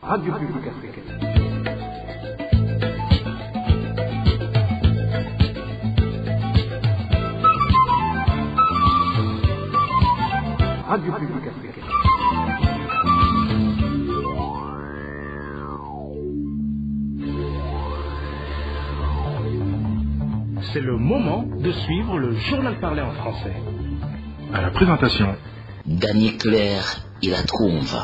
Radio Publique Africaine. Radio Publique Africaine. C'est le moment de suivre le journal parlé en français. À la présentation, Daniel Claire et la Trouve.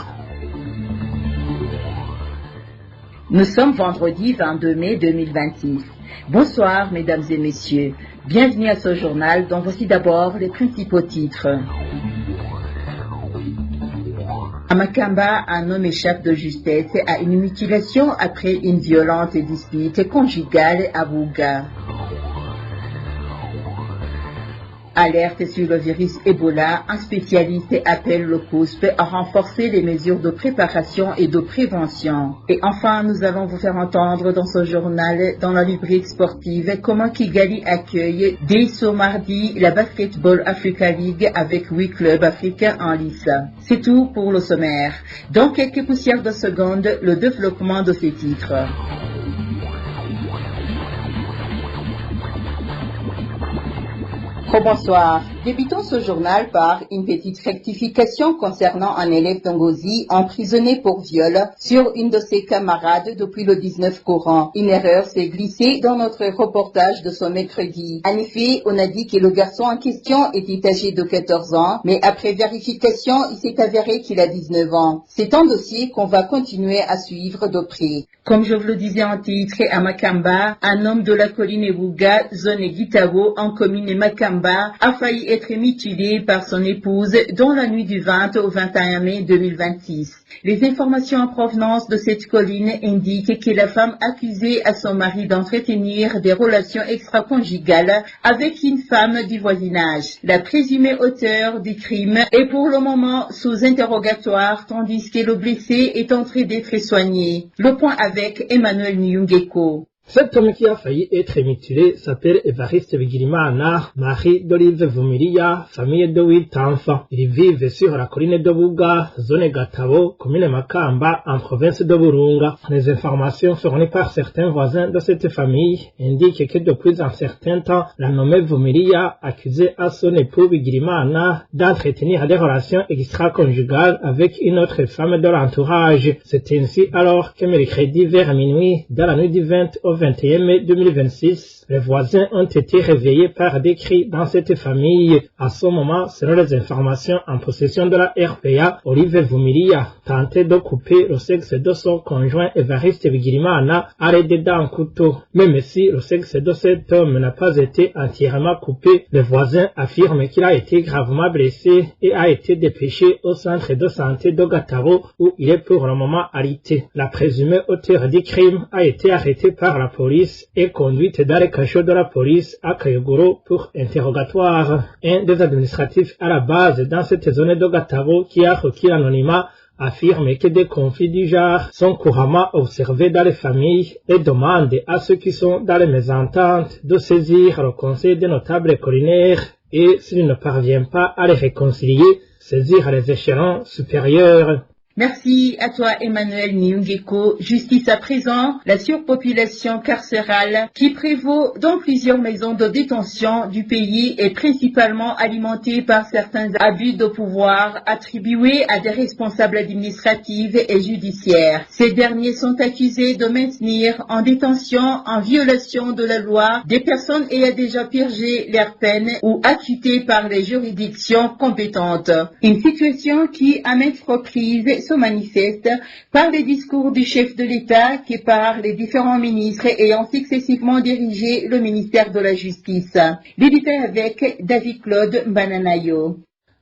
Nous sommes vendredi 22 mai 2026. Bonsoir mesdames et messieurs. Bienvenue à ce journal dont voici d'abord les principaux titres. À Makamba, un homme échappe de justesse à une mutilation après une violente dispute conjugale à Bouga. Alerte sur le virus Ebola, un spécialiste appelle le COUSP à renforcer les mesures de préparation et de prévention. Et enfin, nous allons vous faire entendre dans ce journal, dans la rubrique sportive, comment Kigali accueille dès ce mardi la Basketball Africa League avec 8 clubs africains en lice. C'est tout pour le sommaire. Dans quelques poussières de secondes, le développement de ces titres. Bonsoir. Débutons ce journal par une petite rectification concernant un élève d'Angozi emprisonné pour viol sur une de ses camarades depuis le 19 courant. Une erreur s'est glissée dans notre reportage de ce mercredi. En effet, on a dit que le garçon en question était âgé de 14 ans, mais après vérification, il s'est avéré qu'il a 19 ans. C'est un dossier qu'on va continuer à suivre de près. Comme je vous le disais en titre, à Makamba, un homme de la colline Ebuga, zone Gitabo, en commune Makamba, a failli être mutilé par son épouse dans la nuit du 20 au 21 mai 2026. Les informations en provenance de cette colline indiquent que la femme accusait à son mari d'entretenir des relations extra-conjugales avec une femme du voisinage. La présumée auteure du crime est pour le moment sous interrogatoire tandis que le blessé est en train d'être soigné. Le point avec Emmanuel Nyungeko. Cet homme qui a failli être mutilé s'appelle Evariste Bigirimana, mari d'Olive Vumilia, famille de 8 enfants. Il vit sur la colline de Buga, zone Gatabo, commune Makamba, en province de Burunga. Les informations fournies par certains voisins de cette famille indiquent que depuis un certain temps, la nommée Vumilia accusait à son époux Bigirimana d'entretenir des relations extra-conjugales avec une autre femme de l'entourage. C'est ainsi alors que mercredi vers minuit, dans la nuit du 20 au 21 mai 2026, les voisins ont été réveillés par des cris dans cette famille. À ce moment, selon les informations en possession de la RPA, Olive Vumilia tentait de couper le sexe de son conjoint Evariste Bigirimana à l'aide d'un couteau. Même si le sexe de cet homme n'a pas été entièrement coupé, les voisins affirment qu'il a été gravement blessé et a été dépêché au centre de santé de Gatabo où il est pour le moment alité. La présumée auteure du crime a été arrêtée par la police et conduite dans les cachots de la police à Kayogoro pour interrogatoire. Un des administratifs à la base dans cette zone de Gatabo qui a requis l'anonymat affirme que des conflits du genre sont couramment observés dans les familles et demande à ceux qui sont dans les mésententes de saisir le conseil des notables collinaires et s'il ne parvient pas à les réconcilier, saisir les échelons supérieurs. Merci à toi Emmanuel Nyungeko. Justice à présent, la surpopulation carcérale qui prévaut dans plusieurs maisons de détention du pays est principalement alimentée par certains abus de pouvoir attribués à des responsables administratifs et judiciaires. Ces derniers sont accusés de maintenir en détention en violation de la loi des personnes ayant déjà purgé leur peine ou acquittées par les juridictions compétentes. Une situation qui à maintes reprises se manifeste par les discours du chef de l'État que par les différents ministres ayant successivement dirigé le ministère de la Justice. Les détails avec David Claude Bananayo.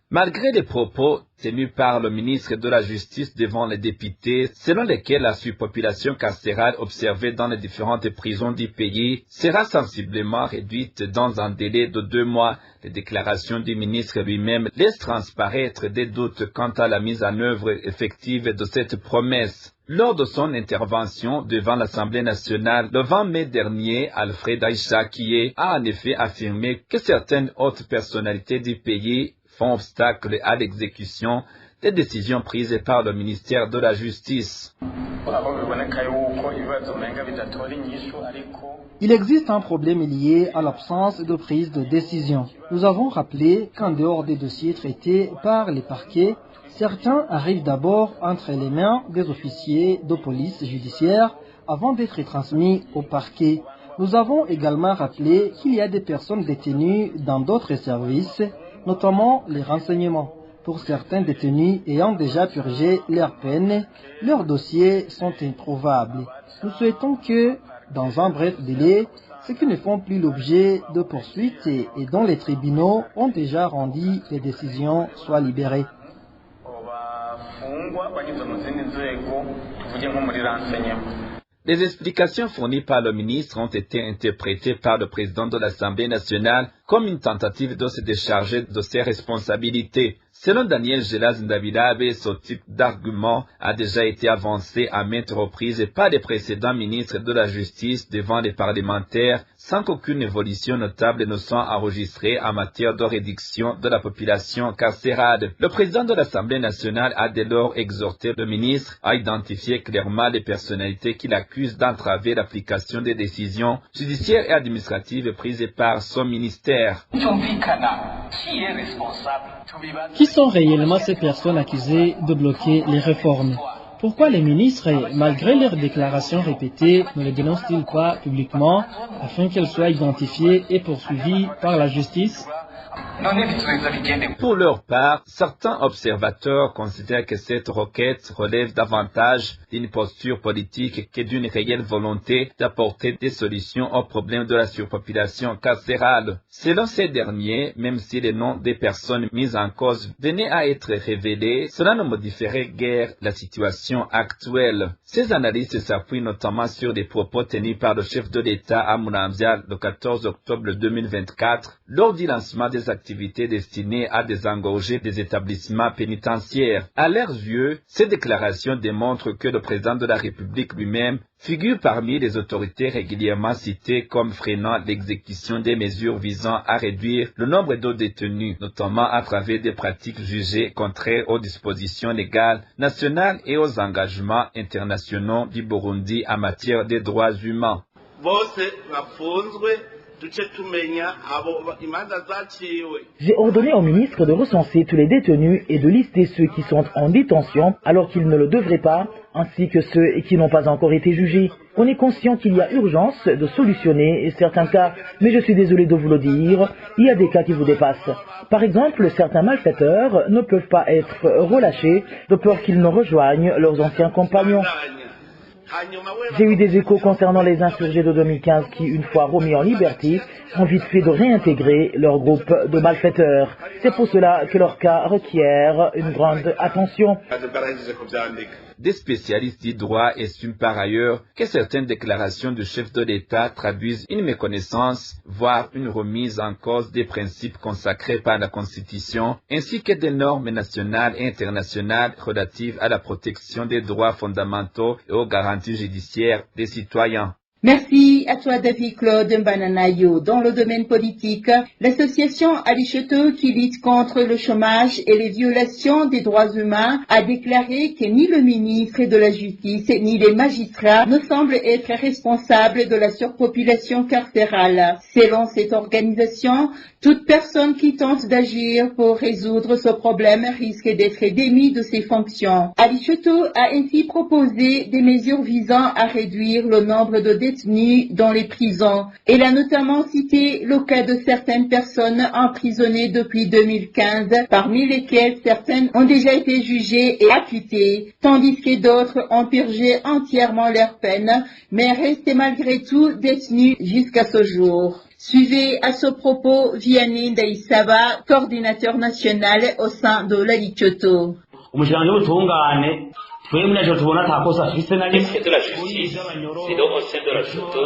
Malgré les propos tenus par le ministre de la Justice devant les députés, selon lesquels la surpopulation carcérale observée dans les différentes prisons du pays sera sensiblement réduite dans un délai de 2 mois, les déclarations du ministre lui-même laissent transparaître des doutes quant à la mise en œuvre effective de cette promesse. Lors de son intervention devant l'Assemblée nationale le 20 mai dernier, Alfred Aïchakié a en effet affirmé que certaines hautes personnalités du pays font obstacle à l'exécution des décisions prises par le ministère de la Justice. Il existe un problème lié à l'absence de prise de décision. Nous avons rappelé qu'en dehors des dossiers traités par les parquets, certains arrivent d'abord entre les mains des officiers de police judiciaire avant d'être transmis au parquet. Nous avons également rappelé qu'il y a des personnes détenues dans d'autres services, notamment les renseignements. Pour certains détenus ayant déjà purgé leur peine, leurs dossiers sont introuvables. Nous souhaitons que, dans un bref délai, ceux qui ne font plus l'objet de poursuites et dont les tribunaux ont déjà rendu les décisions soient libérés. Les explications fournies par le ministre ont été interprétées par le président de l'Assemblée nationale comme une tentative de se décharger de ses responsabilités. Selon Daniel Gelaz Ndabilabe, ce type d'argument a déjà été avancé à maintes reprises par les précédents ministres de la Justice devant les parlementaires sans qu'aucune évolution notable ne soit enregistrée en matière de réduction de la population carcérale. Le président de l'Assemblée nationale a dès lors exhorté le ministre à identifier clairement les personnalités qu'il accuse d'entraver l'application des décisions judiciaires et administratives prises par son ministère. Qui sont réellement ces personnes accusées de bloquer les réformes? Pourquoi les ministres, malgré leurs déclarations répétées, ne les dénoncent-ils pas publiquement afin qu'elles soient identifiées et poursuivies par la justice? Pour leur part, certains observateurs considèrent que cette requête relève davantage d'une posture politique que d'une réelle volonté d'apporter des solutions au problème de la surpopulation carcérale. Selon ces derniers, même si les noms des personnes mises en cause venaient à être révélés, cela ne modifierait guère la situation actuelle. Ces analystes s'appuient notamment sur des propos tenus par le chef de l'État à Muramvya le 14 octobre 2024 lors du lancement des activités destinées à désengorger des établissements pénitentiaires. À leurs yeux, ces déclarations démontrent que le président de la République lui-même figure parmi les autorités régulièrement citées comme freinant l'exécution des mesures visant à réduire le nombre de détenus, notamment à travers des pratiques jugées contraires aux dispositions légales nationales et aux engagements internationaux du Burundi en matière des droits humains. J'ai ordonné au ministre de recenser tous les détenus et de lister ceux qui sont en détention alors qu'ils ne le devraient pas, ainsi que ceux qui n'ont pas encore été jugés. On est conscient qu'il y a urgence de solutionner certains cas, mais je suis désolé de vous le dire, il y a des cas qui vous dépassent. Par exemple, certains malfaiteurs ne peuvent pas être relâchés de peur qu'ils ne rejoignent leurs anciens compagnons. J'ai eu des échos concernant les insurgés de 2015 qui, une fois remis en liberté, ont vite fait de réintégrer leur groupe de malfaiteurs. C'est pour cela que leur cas requiert une grande attention. Des spécialistes du droit estiment par ailleurs que certaines déclarations du chef de l'État traduisent une méconnaissance, voire une remise en cause des principes consacrés par la Constitution, ainsi que des normes nationales et internationales relatives à la protection des droits fondamentaux et aux garanties judiciaires des citoyens. Merci à toi, David Claude Mbananayo. Dans le domaine politique, l'association Alicheto qui lutte contre le chômage et les violations des droits humains a déclaré que ni le ministre de la Justice ni les magistrats ne semblent être responsables de la surpopulation carcérale. Selon cette organisation, toute personne qui tente d'agir pour résoudre ce problème risque d'être démis de ses fonctions. Alicheto a ainsi proposé des mesures visant à réduire le nombre de détenus dans les prisons. Elle a notamment cité le cas de certaines personnes emprisonnées depuis 2015, parmi lesquelles certaines ont déjà été jugées et acquittées, tandis que d'autres ont purgé entièrement leur peine, mais restent malgré tout détenues jusqu'à ce jour. Suivez à ce propos Vianney Ndaïsaba, coordinateur national au sein de l'Alicheto. ministre de la Justice, sinon au sein de la JOTO,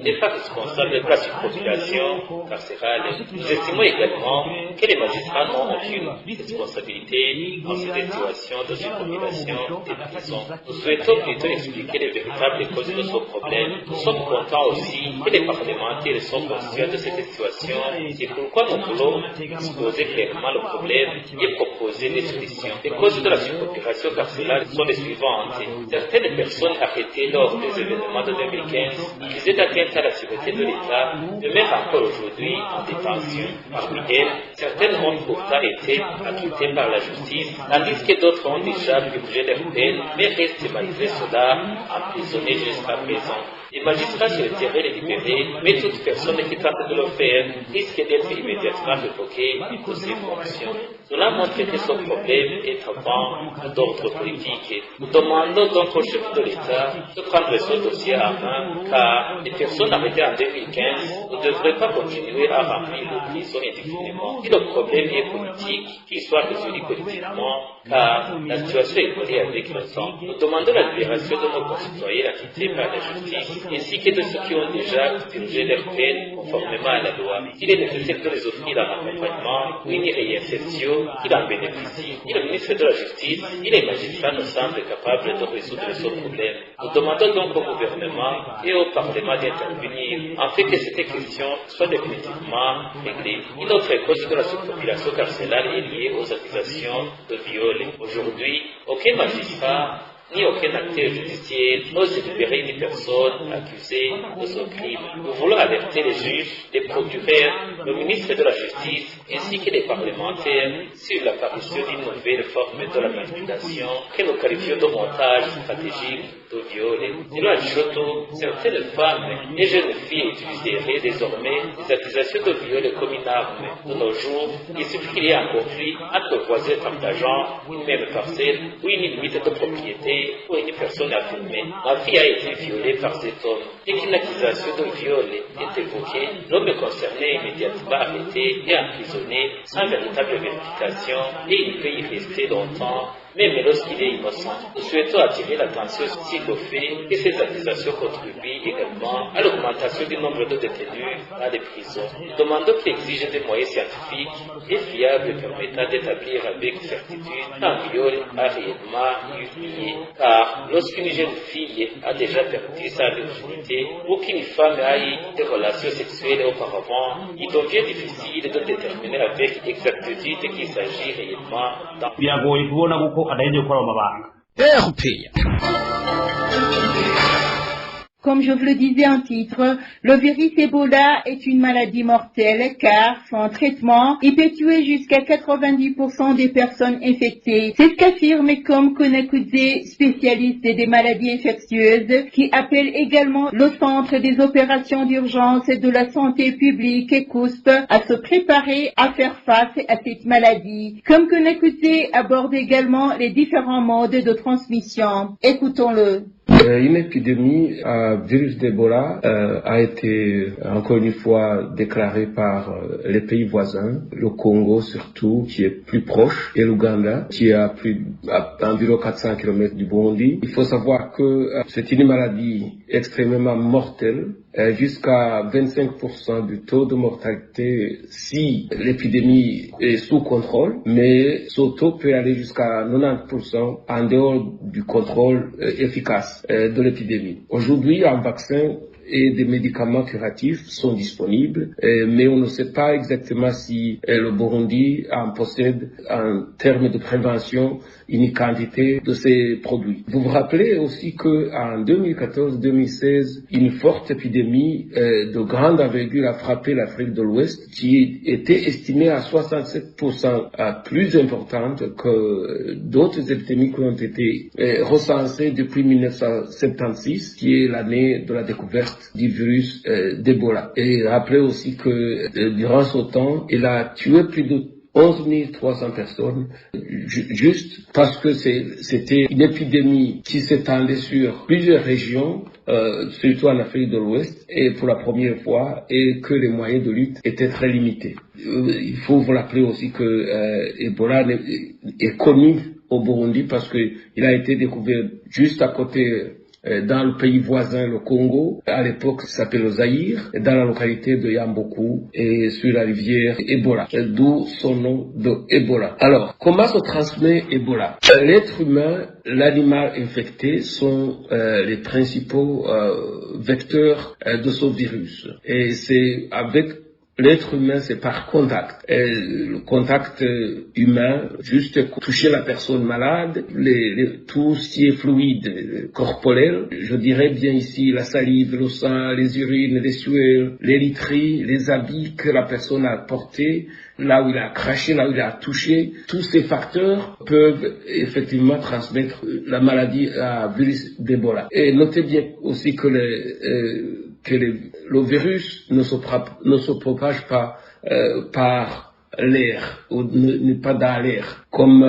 n'est pas responsable de la surpopulation carcérale. Nous estimons également que les magistrats n'ont aucune responsabilité dans cette situation de surpopulation des prisons. Nous souhaitons plutôt expliquer les véritables causes de ce problème. Nous sommes contents aussi que les parlementaires sont conscients de cette situation. C'est pourquoi nous voulons exposer clairement le problème et proposer des solutions. Les causes de la surpopulation carcérale sont les suivantes. Certaines personnes arrêtées lors des événements de 2015 faisaient atteinte à la sécurité de l'État, demeurent encore aujourd'hui en détention. Parmi elles, certaines ont pourtant été acquittées par la justice, tandis que d'autres ont déjà purgé leur peine, mais restent malgré cela emprisonnées jusqu'à présent. Les magistrats souhaiteraient les libérer, mais toute personne qui tente de le faire risque d'être immédiatement révoquée de ses fonctions. Cela montre que ce problème est avant d'ordre politique. Nous demandons donc au chef de l'État de prendre ce dossier à main, car les personnes arrêtées en 2015 ne devraient pas continuer à remplir les prisons indéfiniment. Si le problème est politique, qu'il soit résolu politiquement, car la situation évolue avec le temps. Nous demandons la libération de nos concitoyens acquittés par la justice, ainsi que de ceux qui ont déjà purgé leur peine conformément à la loi. Il est nécessaire de les offrir un accompagnement ou une réinsertion qu'il en bénéficie. Et le ministre de la Justice et les magistrats nous semblent capables de résoudre ce problème. Nous demandons donc au gouvernement et au Parlement d'intervenir afin que cette question soit définitivement réglée. Une autre cause de la surpopulation carcérale est liée aux accusations de viol. Aujourd'hui, aucun magistrat ni aucun acteur judiciaire n'ose libérer une personne accusée de ce crime. Nous voulons alerter les juges, les procureurs, le ministre de la Justice ainsi que les parlementaires sur l'apparition d'une nouvelle forme de la manipulation que nous qualifions de montage stratégique de viol. Selon la JOTO, certaines femmes et jeunes filles utiliseraient désormais les accusations de viol comme une arme. De nos jours, il suffit qu'il y ait un conflit entre voisins partageant une même parcelle ou une limite de propriété ou une personne affirmée. Ma fille a été violée par cet homme. Dès qu'une accusation de viol est évoquée, l'homme concerné est immédiatement arrêté et emprisonné sans véritable vérification et il peut y rester longtemps, même lorsqu'il est innocent. Nous souhaitons attirer l'attention sur le fait que ces accusations contribuent également à l'augmentation du nombre de détenus dans les prisons. Nous demandons qu'il exige des moyens scientifiques et fiables permettant d'établir avec certitude qu'un viol a réellement eu lieu. Car lorsqu'une jeune fille a déjà perdu sa virginité ou qu'une femme a eu des relations sexuelles auparavant, il devient difficile de déterminer avec exactitude qu'il s'agit réellement d'un Comme je vous le disais en titre, le virus Ebola est une maladie mortelle car son traitement il peut tuer jusqu'à 90% des personnes infectées. C'est ce qu'affirme comme Konakudze, spécialiste des maladies infectieuses, qui appelle également le Centre des opérations d'urgence de la santé publique, COUSP, à se préparer à faire face à cette maladie. Comme Konakudze aborde également les différents modes de transmission. Écoutons-le. Une épidémie à virus d'Ebola a été encore une fois déclarée par les pays voisins, le Congo surtout, qui est plus proche, et l'Ouganda, qui est à environ 400 km du Burundi. Il faut savoir que c'est une maladie extrêmement mortelle, jusqu'à 25% du taux de mortalité si l'épidémie est sous contrôle, mais ce taux peut aller jusqu'à 90% en dehors du contrôle efficace de l'épidémie. Aujourd'hui, un vaccin et des médicaments curatifs sont disponibles, mais on ne sait pas exactement si le Burundi en possède en termes de prévention une quantité de ces produits. Vous vous rappelez aussi qu'en 2014-2016, une forte épidémie de grande envergure a frappé l'Afrique de l'Ouest, qui était estimée à 67% plus importante que d'autres épidémies qui ont été recensées depuis 1976, qui est l'année de la découverte du virus d'Ebola. Et rappelez aussi que durant ce temps, il a tué plus de 11 300 personnes, juste parce que c'était une épidémie qui s'étendait sur plusieurs régions, surtout en Afrique de l'Ouest, et pour la première fois, et que les moyens de lutte étaient très limités. Il faut vous rappeler aussi que Ebola est connu au Burundi parce qu'il a été découvert juste à côté dans le pays voisin, le Congo, à l'époque ça s'appelait le Zaïre, dans la localité de Yamboku et sur la rivière Ebola, d'où son nom de Ebola. Alors, comment se transmet Ebola? L'être humain, l'animal infecté sont les principaux vecteurs de ce virus. Et c'est avec l'être humain, c'est par contact. Le contact humain, juste toucher la personne malade, tout ce qui est fluide corporel, je dirais bien ici la salive, le sang, les urines, les sueurs, les literies, les habits que la personne a portés, là où il a craché, là où il a touché, tous ces facteurs peuvent effectivement transmettre la maladie à virus d'Ebola. Et notez bien aussi que le virus ne se propage pas par l'air, ou n'est pas dans l'air, comme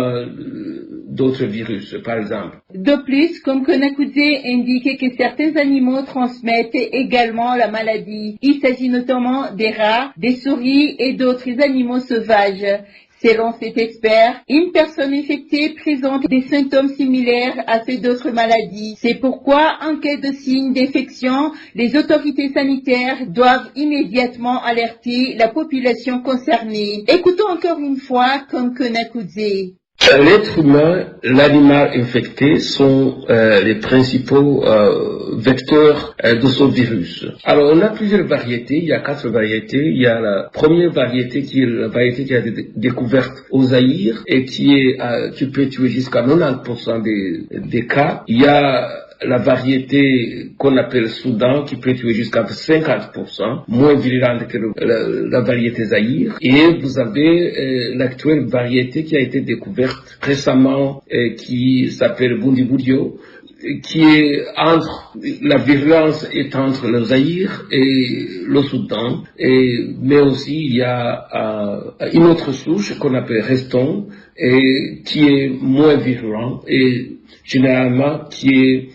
d'autres virus, par exemple. De plus, comme Konakudze indique que certains animaux transmettent également la maladie. Il s'agit notamment des rats, des souris et d'autres animaux sauvages. Selon cet expert, une personne infectée présente des symptômes similaires à ceux d'autres maladies. C'est pourquoi, en cas de signe d'infection, les autorités sanitaires doivent immédiatement alerter la population concernée. Écoutons encore une fois comme Konakudze. L'être humain, l'animal infecté sont les principaux vecteurs de ce virus. Alors, on a plusieurs variétés. Il y a 4 variétés. Il y a la première variété qui est la variété qui a été découverte au Zaïre et qui peut tuer jusqu'à 90% des cas. Il y a la variété qu'on appelle Soudan, qui peut tuer jusqu'à 50%, moins virulente que la variété Zaïre. Et vous avez l'actuelle variété qui a été découverte récemment, qui s'appelle Bundibugyo, qui est la virulence est entre le Zaïre et le Soudan, mais aussi il y a une autre souche qu'on appelle Reston, qui est moins virulent et généralement qui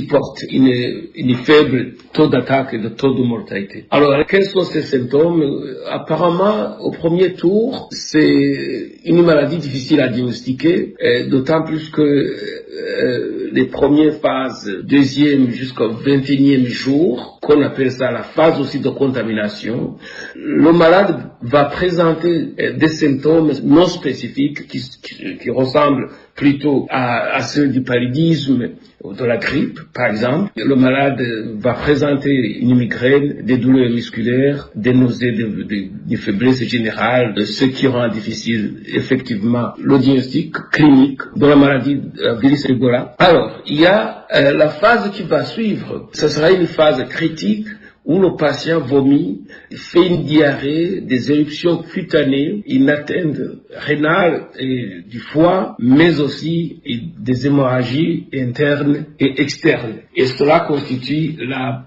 porte une faible taux d'attaque et de taux de mortalité. Alors, quels sont ces symptômes? Apparemment, au premier tour, c'est une maladie difficile à diagnostiquer, d'autant plus que les premières phases, 2e jusqu'au 21e jour, qu'on appelle ça la phase aussi de contamination, le malade va présenter des symptômes non spécifiques qui ressemblent plutôt à ceux du paludisme ou de la grippe, par exemple. Le malade va présenter une migraine, des douleurs musculaires, des nausées, des faiblesses générales, ce qui rend difficile effectivement le diagnostic clinique de la maladie virus Ebola. Alors, il y a la phase qui va suivre. Ce sera une phase critique où le patient vomit, fait une diarrhée, des éruptions cutanées, une atteinte rénale et du foie, mais aussi des hémorragies internes et externes. Et cela constitue la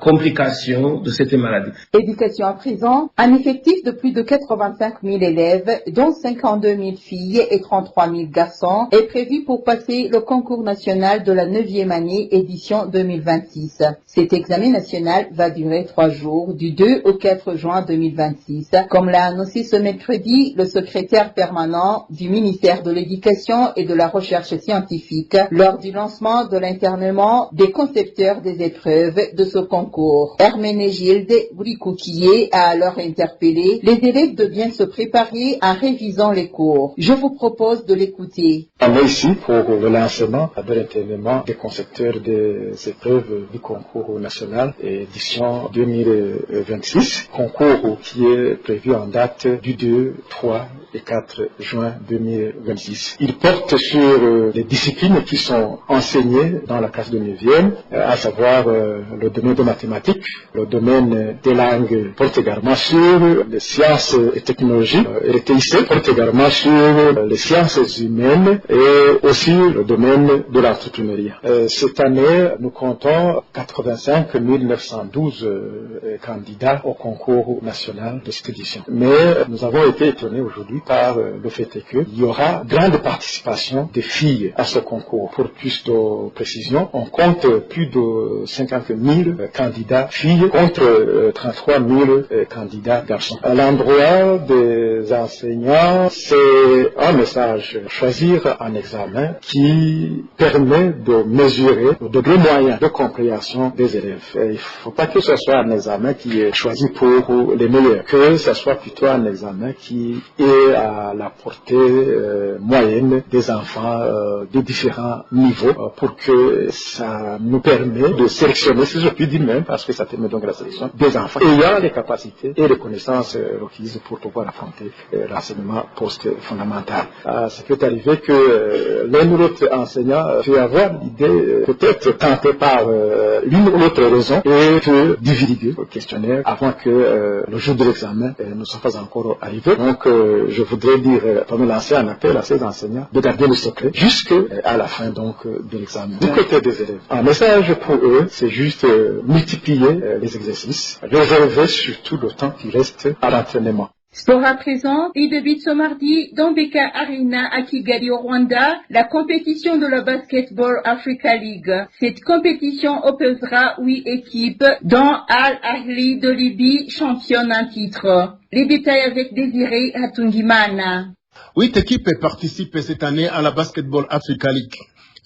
complication de cette maladie. Éducation à présent, un effectif de plus de 85 000 élèves, dont 52 000 filles et 33 000 garçons, est prévu pour passer le concours national de la 9e année édition 2026. Cet examen national va durer 3 jours, du 2 au 4 juin 2026. Comme l'a annoncé ce mercredi le secrétaire permanent du ministère de l'Éducation et de la Recherche scientifique lors du lancement de l'internement des concepteurs des épreuves de ce concours. Herménégilde Bricouquier a alors interpellé les élèves de bien se préparer en révisant les cours. Je vous propose de l'écouter. On est ici pour le lancement de l'internement des concepteurs des épreuves du concours national édition 2026, concours qui est prévu en date du 2, 3 et 4 juin 2026. Il porte sur les disciplines qui sont enseignées dans la classe de 9e, à savoir le domaine des mathématiques, le domaine des langues porte également sur les sciences et technologies, et le TIC porte également sur les sciences humaines et aussi le domaine de l'entrepreneuriat. Cette année, nous comptons 85 912 candidats au concours national de cette édition. Mais nous avons été étonnés aujourd'hui par le fait qu'il y aura grande participation des filles à ce concours. Pour plus de précision, on compte plus de 50 000 candidats filles contre 33 000 candidats garçons. À l'endroit des enseignants, c'est un message: choisir un examen qui permet de mesurer le degré moyen de compréhension des élèves. Il ne faut pas que ce soit un examen qui est choisi pour les meilleurs, que ce soit plutôt un examen qui est à la portée moyenne des enfants de différents niveaux pour que ça nous permet de sélectionner, si je puis dire même, parce que ça permet donc la sélection des enfants ayant les capacités et les connaissances requises pour pouvoir affronter l'enseignement post-fondamental. Ça peut arriver que l'un ou l'autre enseignant peut avoir l'idée, peut-être tenté par l'une ou l'autre raison, et de divulguer le questionnaire avant que le jour de l'examen ne soit pas encore arrivé. Donc je voudrais dire, comme lancer un appel à ces enseignants de garder le secret jusqu'à la fin donc de l'examen. Du côté des élèves, un message pour eux, c'est juste multiplier les exercices, réserver surtout le temps qui reste à l'entraînement. Sport à présent, et débute ce mardi dans Beka Arena à Kigali au Rwanda, la compétition de la Basketball Africa League. Cette compétition opposera 8 équipes, dont Al Ahly de Libye, championne en titre. Les détails avec Désiré Hatungimana. 8 équipes participent cette année à la Basketball Africa League.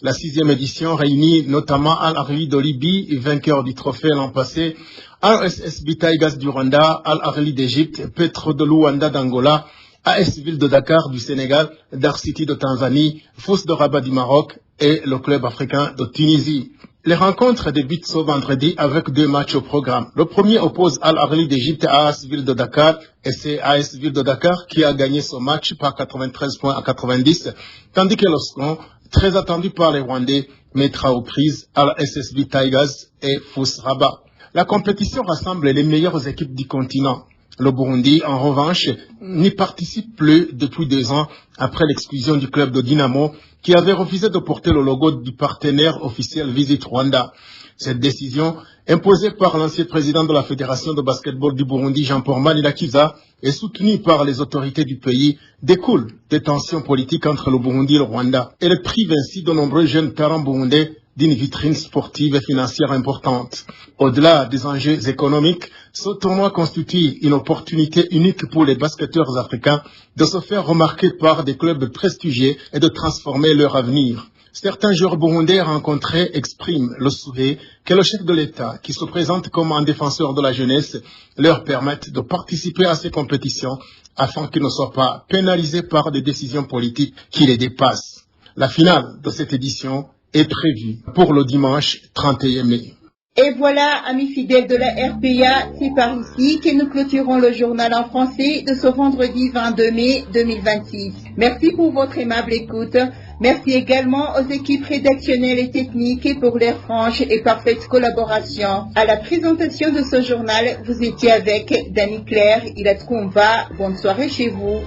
La 6e édition réunit notamment Al Ahly de Libye, vainqueur du trophée l'an passé, RSSB Tigers du Rwanda, Al Ahly d'Égypte, Petro de Luanda d'Angola, AS Ville de Dakar du Sénégal, Dar City de Tanzanie, Fous de Rabat du Maroc et le club africain de Tunisie. Les rencontres débutent ce vendredi avec 2 matchs au programme. Le premier oppose Al Ahly d'Égypte à AS Ville de Dakar, et c'est AS Ville de Dakar qui a gagné ce match par 93 points à 90, tandis que le second, très attendu par les Rwandais, mettra aux prises Al SSB Tigers et Fous Rabat. La compétition rassemble les meilleures équipes du continent. Le Burundi, en revanche, n'y participe plus depuis 2 ans après l'exclusion du club de Dynamo qui avait refusé de porter le logo du partenaire officiel Visit Rwanda. Cette décision, imposée par l'ancien président de la Fédération de basketball du Burundi, Jean-Paul Manirakiza, et soutenue par les autorités du pays, découle des tensions politiques entre le Burundi et le Rwanda. Elle prive ainsi de nombreux jeunes parents burundais d'une vitrine sportive et financière importante. Au-delà des enjeux économiques, ce tournoi constitue une opportunité unique pour les basketteurs africains de se faire remarquer par des clubs prestigieux et de transformer leur avenir. Certains joueurs burundais rencontrés expriment le souhait que le chef de l'État, qui se présente comme un défenseur de la jeunesse, leur permette de participer à ces compétitions afin qu'ils ne soient pas pénalisés par des décisions politiques qui les dépassent. La finale de cette édition est prévue pour le dimanche 31 mai. Et voilà, amis fidèles de la RPA, c'est par ici que nous clôturons le journal en français de ce vendredi 22 mai 2026. Merci pour votre aimable écoute. Merci également aux équipes rédactionnelles et techniques pour leur franche et parfaite collaboration. À la présentation de ce journal, vous étiez avec Dani Claire Ilatrumva. Bonne soirée chez vous.